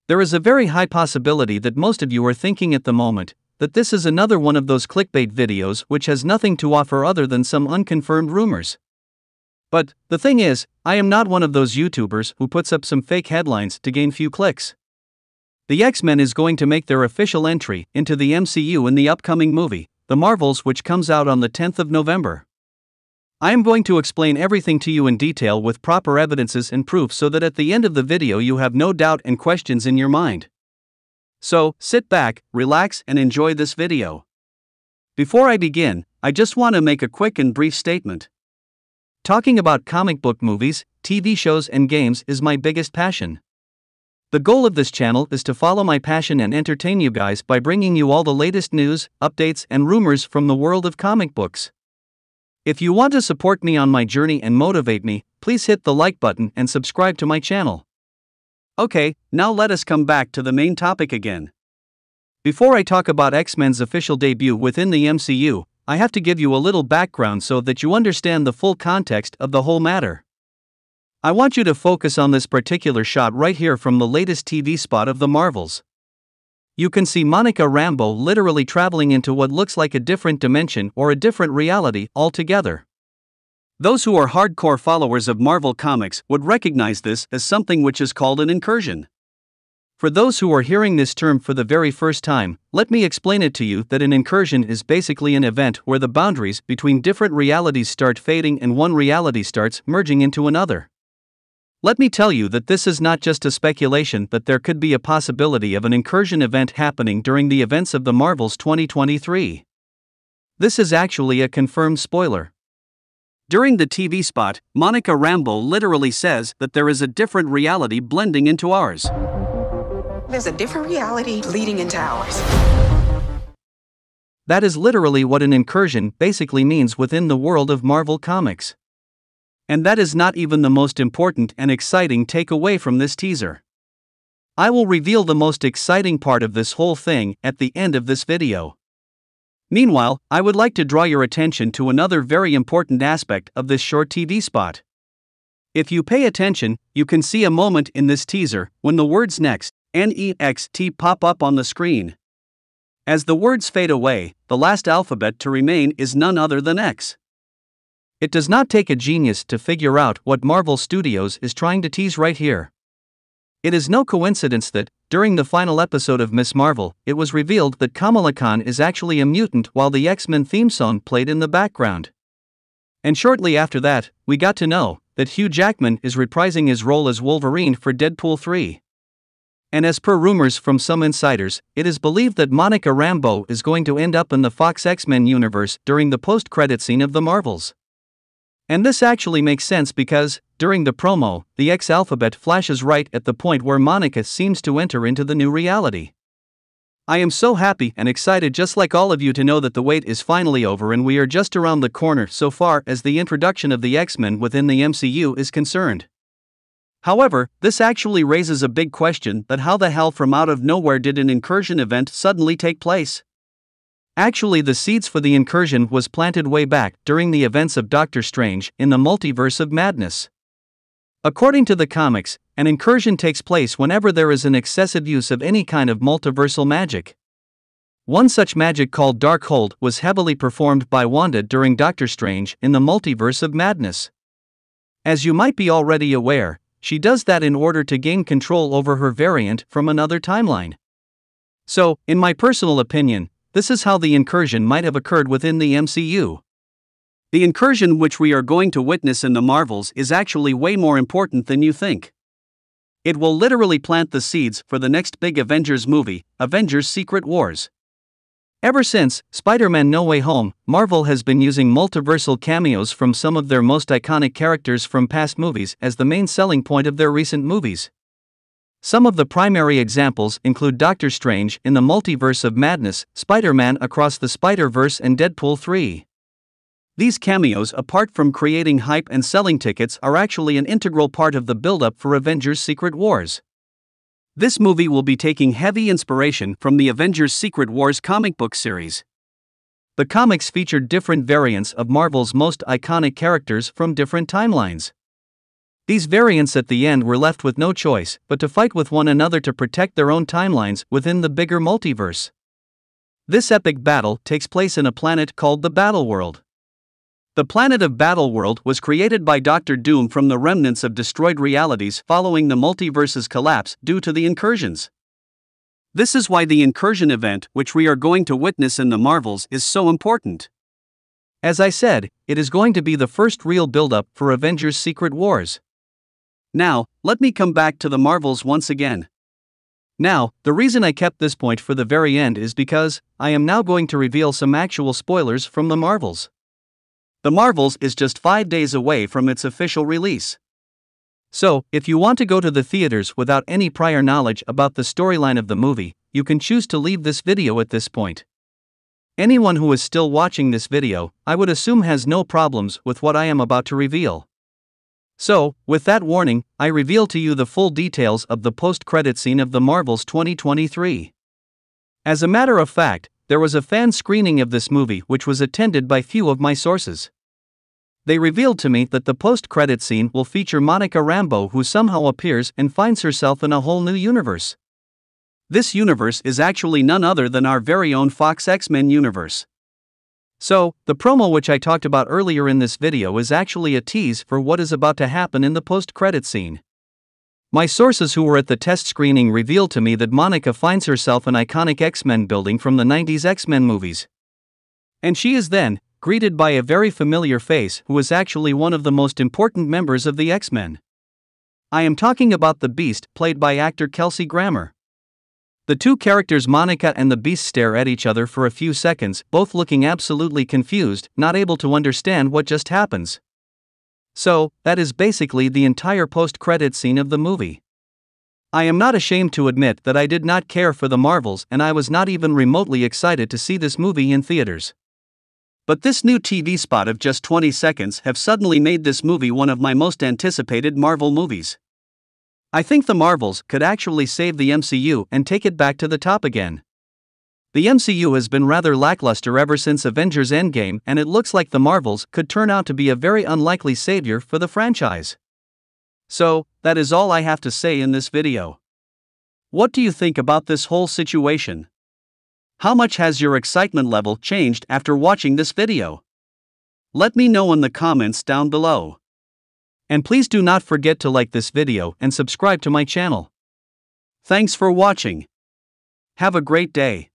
There is a very high possibility that most of you are thinking at the moment that this is another one of those clickbait videos which has nothing to offer other than some unconfirmed rumors. But the thing is, I am not one of those YouTubers who puts up some fake headlines to gain few clicks. The X-Men is going to make their official entry into the MCU in the upcoming movie, The Marvels, which comes out on the 10th of November. I am going to explain everything to you in detail with proper evidences and proof so that at the end of the video you have no doubt and questions in your mind. So, sit back, relax and enjoy this video. Before I begin, I just want to make a quick and brief statement. Talking about comic book movies, TV shows and games is my biggest passion. The goal of this channel is to follow my passion and entertain you guys by bringing you all the latest news, updates and rumors from the world of comic books. If you want to support me on my journey and motivate me, please hit the like button and subscribe to my channel. Okay, now let us come back to the main topic again. Before I talk about X-Men's official debut within the MCU, I have to give you a little background so that you understand the full context of the whole matter. I want you to focus on this particular shot right here from the latest TV spot of the Marvels. You can see Monica Rambeau literally traveling into what looks like a different dimension or a different reality altogether. Those who are hardcore followers of Marvel Comics would recognize this as something which is called an incursion. For those who are hearing this term for the very first time, let me explain it to you that an incursion is basically an event where the boundaries between different realities start fading and one reality starts merging into another. Let me tell you that this is not just a speculation that there could be a possibility of an incursion event happening during the events of the Marvels 2023. This is actually a confirmed spoiler. During the TV spot, Monica Rambeau literally says that there is a different reality blending into ours. There's a different reality leading into ours. That is literally what an incursion basically means within the world of Marvel Comics. And that is not even the most important and exciting takeaway from this teaser. I will reveal the most exciting part of this whole thing at the end of this video. Meanwhile, I would like to draw your attention to another very important aspect of this short TV spot. If you pay attention, you can see a moment in this teaser when the words next, NEXT pop up on the screen. As the words fade away, the last alphabet to remain is none other than X. It does not take a genius to figure out what Marvel Studios is trying to tease right here. It is no coincidence that, during the final episode of Ms. Marvel, it was revealed that Kamala Khan is actually a mutant while the X-Men theme song played in the background. And shortly after that, we got to know that Hugh Jackman is reprising his role as Wolverine for Deadpool 3. And as per rumors from some insiders, it is believed that Monica Rambeau is going to end up in the Fox X-Men universe during the post-credit scene of the Marvels. And this actually makes sense because, during the promo, the X alphabet flashes right at the point where Monica seems to enter into the new reality. I am so happy and excited, just like all of you, to know that the wait is finally over and we are just around the corner so far as the introduction of the X-Men within the MCU is concerned. However, this actually raises a big question that how the hell from out of nowhere did an incursion event suddenly take place? Actually, the seeds for the incursion was planted way back during the events of Doctor Strange in the Multiverse of Madness. According to the comics, an incursion takes place whenever there is an excessive use of any kind of multiversal magic. One such magic called Darkhold was heavily performed by Wanda during Doctor Strange in the Multiverse of Madness. As you might be already aware, she does that in order to gain control over her variant from another timeline. So, in my personal opinion, this is how the incursion might have occurred within the MCU. The incursion which we are going to witness in the Marvels is actually way more important than you think. It will literally plant the seeds for the next big Avengers movie, Avengers Secret Wars. Ever since Spider-Man No Way Home, Marvel has been using multiversal cameos from some of their most iconic characters from past movies as the main selling point of their recent movies. Some of the primary examples include Doctor Strange in the Multiverse of Madness, Spider-Man Across the Spider-Verse and Deadpool 3. These cameos, apart from creating hype and selling tickets, are actually an integral part of the build-up for Avengers Secret Wars. This movie will be taking heavy inspiration from the Avengers Secret Wars comic book series. The comics featured different variants of Marvel's most iconic characters from different timelines. These variants at the end were left with no choice but to fight with one another to protect their own timelines within the bigger multiverse. This epic battle takes place in a planet called the Battleworld. The planet of Battleworld was created by Dr. Doom from the remnants of destroyed realities following the multiverse's collapse due to the incursions. This is why the incursion event, which we are going to witness in the Marvels, is so important. As I said, it is going to be the first real build-up for Avengers Secret Wars. Now, let me come back to the Marvels once again. Now, the reason I kept this point for the very end is because I am now going to reveal some actual spoilers from the Marvels. The Marvels is just 5 days away from its official release. So, if you want to go to the theaters without any prior knowledge about the storyline of the movie, you can choose to leave this video at this point. Anyone who is still watching this video, I would assume has no problems with what I am about to reveal. So, with that warning, I reveal to you the full details of the post-credit scene of the Marvels 2023. As a matter of fact, there was a fan screening of this movie which was attended by few of my sources. They revealed to me that the post-credit scene will feature Monica Rambeau, who somehow appears and finds herself in a whole new universe. This universe is actually none other than our very own Fox X-Men universe. So, the promo which I talked about earlier in this video is actually a tease for what is about to happen in the post-credit scene. My sources who were at the test screening revealed to me that Monica finds herself in iconic X-Men building from the 90s X-Men movies. And she is then greeted by a very familiar face who is actually one of the most important members of the X-Men. I am talking about the Beast, played by actor Kelsey Grammer. The two characters Monica and the Beast stare at each other for a few seconds, both looking absolutely confused, not able to understand what just happens. So, that is basically the entire post-credit scene of the movie. I am not ashamed to admit that I did not care for the Marvels and I was not even remotely excited to see this movie in theaters. But this new TV spot of just 20 seconds have suddenly made this movie one of my most anticipated Marvel movies. I think the Marvels could actually save the MCU and take it back to the top again. The MCU has been rather lackluster ever since Avengers Endgame, and it looks like the Marvels could turn out to be a very unlikely savior for the franchise. So, that is all I have to say in this video. What do you think about this whole situation? How much has your excitement level changed after watching this video? Let me know in the comments down below. And please do not forget to like this video and subscribe to my channel. Thanks for watching. Have a great day.